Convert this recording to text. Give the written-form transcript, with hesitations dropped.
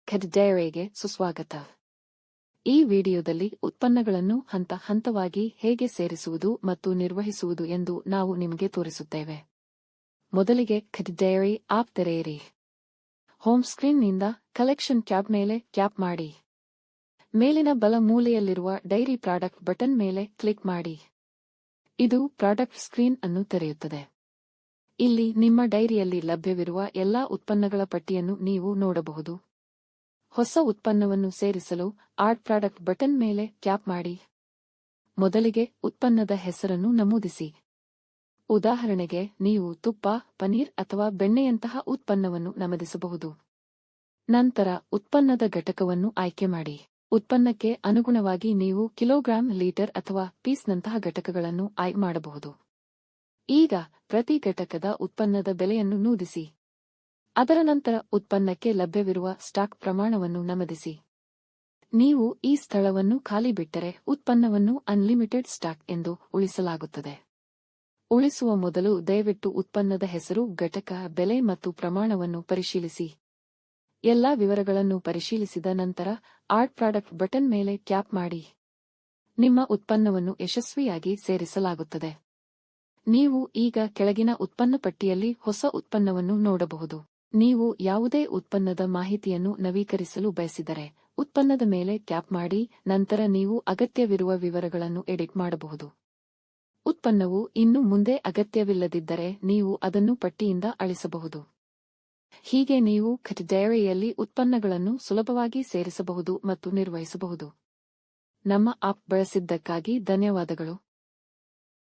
ಖೆಡ್ ಡೈರಿಗೆ ಸುಸ್ವಾಗತ. ಈ ವಿಡಿಯೋದಲ್ಲಿ ಉತ್ಪನ್ನಗಳನ್ನು ಹಂತ ಹಂತವಾಗಿ ಹೇಗೆ ಸೇರಿಸುವುದು ಮತ್ತು ನಿರ್ವಹಿಸುವುದು ಎಂದು ನಾವು ನಿಮಗೆ ತೋರಿಸುತ್ತೇವೆ. ಮೊದಲಿಗೆ ಖೆಡ್ ಡೈರಿ ಆಪ್ ತೆರೆಯಿರಿ. ಹೋಮ್ ಸ್ಕ್ರೀನ್ನಿಂದ ಕಲೆಕ್ಷನ್ ಟ್ಯಾಬ್ ಮೇಲೆ ಟ್ಯಾಪ್ ಮಾಡಿ. ಮೇಲಿನ ಬಲ ಮೂಲೆಯಲ್ಲಿರುವ ಡೈರಿ ಪ್ರಾಡಕ್ಟ್ ಬಟನ್ ಮೇಲೆ ಕ್ಲಿಕ್ ಮಾಡಿ. ಇದು ಪ್ರಾಡಕ್ಟ್ ಸ್ಕ್ರೀನ್ ಅನ್ನು ತೆರೆಯುತ್ತದೆ. ಇಲ್ಲಿ ನಿಮ್ಮ ಡೈರಿಯಲ್ಲಿ ಲಭ್ಯವಿರುವ ಎಲ್ಲಾ ಉತ್ಪನ್ನಗಳ ಪಟ್ಟಿಯನ್ನು ನೀವು ನೋಡಬಹುದು. ಹೊಸ ಉತ್ಪನ್ನವನ್ನು ಸೇರಿಸಲು ಆಡ್ ಪ್ರಾಡಕ್ಟ್ ಬಟನ್ ಮೇಲೆ ಟ್ಯಾಪ್ ಮಾಡಿ. ಮೊದಲಿಗೆ ಉತ್ಪನ್ನದ ಹೆಸರನ್ನು ನಮೂದಿಸಿ. ಉದಾಹರಣೆಗೆ ನೀವು ತುಪ್ಪ, ಪನೀರ್ ಅಥವಾ ಬೆಣ್ಣೆಯಂತಹ ಉತ್ಪನ್ನವನ್ನು ನಮೂದಿಸಬಹುದು. ನಂತರ ಉತ್ಪನ್ನದ ಘಟಕವನ್ನು ಆಯ್ಕೆ ಮಾಡಿ. ಉತ್ಪನ್ನಕ್ಕೆ ಅನುಗುಣವಾಗಿ ನೀವು ಕಿಲೋಗ್ರಾಂ, ಲೀಟರ್ ಅಥವಾ ಪೀಸ್ನಂತಹ ಘಟಕಗಳನ್ನು ಆಯ್ಕೆ ಮಾಡಬಹುದು. ಈಗ ಪ್ರತಿ ಘಟಕದ ಉತ್ಪನ್ನದ ಬೆಲೆಯನ್ನು ನಮೂದಿಸಿ. ಅದರ ನಂತರ ಉತ್ಪನ್ನಕ್ಕೆ ಲಭ್ಯವಿರುವ ಸ್ಟಾಕ್ ಪ್ರಮಾಣವನ್ನು ನಮೂದಿಸಿ. ನೀವು ಈ ಸ್ಥಳವನ್ನು ಖಾಲಿ ಬಿಟ್ಟರೆ ಉತ್ಪನ್ನವನ್ನು ಅನ್ಲಿಮಿಟೆಡ್ ಸ್ಟಾಕ್ ಎಂದು ಉಳಿಸಲಾಗುತ್ತದೆ. ಉಳಿಸುವ ಮೊದಲು ದಯವಿಟ್ಟು ಉತ್ಪನ್ನದ ಹೆಸರು, ಘಟಕ, ಬೆಲೆ ಮತ್ತು ಪ್ರಮಾಣವನ್ನು ಪರಿಶೀಲಿಸಿ. ಎಲ್ಲಾ ವಿವರಗಳನ್ನು ಪರಿಶೀಲಿಸಿದ ನಂತರ ಆಡ್ ಪ್ರಾಡಕ್ಟ್ ಬಟನ್ ಮೇಲೆ ಟ್ಯಾಪ್ ಮಾಡಿ. ನಿಮ್ಮ ಉತ್ಪನ್ನವನ್ನು ಯಶಸ್ವಿಯಾಗಿ ಸೇರಿಸಲಾಗುತ್ತದೆ. ನೀವು ಈಗ ಕೆಳಗಿನ ಉತ್ಪನ್ನ ಪಟ್ಟಿಯಲ್ಲಿ ಹೊಸ ಉತ್ಪನ್ನವನ್ನು ನೋಡಬಹುದು. ನೀವು ಯಾವುದೇ ಉತ್ಪನ್ನದ ಮಾಹಿತಿಯನ್ನು ನವೀಕರಿಸಲು ಬಯಸಿದರೆ ಉತ್ಪನ್ನದ ಮೇಲೆ ಟ್ಯಾಪ್ ಮಾಡಿ. ನಂತರ ನೀವು ಅಗತ್ಯವಿರುವ ವಿವರಗಳನ್ನು ಎಡಿಟ್ ಮಾಡಬಹುದು. ಉತ್ಪನ್ನವು ಇನ್ನು ಮುಂದೆ ಅಗತ್ಯವಿಲ್ಲದಿದ್ದರೆ ನೀವು ಅದನ್ನು ಪಟ್ಟಿಯಿಂದ ಅಳಿಸಬಹುದು. ಹೀಗೆ ನೀವು ಖೆಡ್ ಡೈರಿಯಲ್ಲಿ ಉತ್ಪನ್ನಗಳನ್ನು ಸುಲಭವಾಗಿ ಸೇರಿಸಬಹುದು ಮತ್ತು ನಿರ್ವಹಿಸಬಹುದು. ನಮ್ಮ ಆಪ್ ಬಳಸಿದ್ದಕ್ಕಾಗಿ ಧನ್ಯವಾದಗಳು.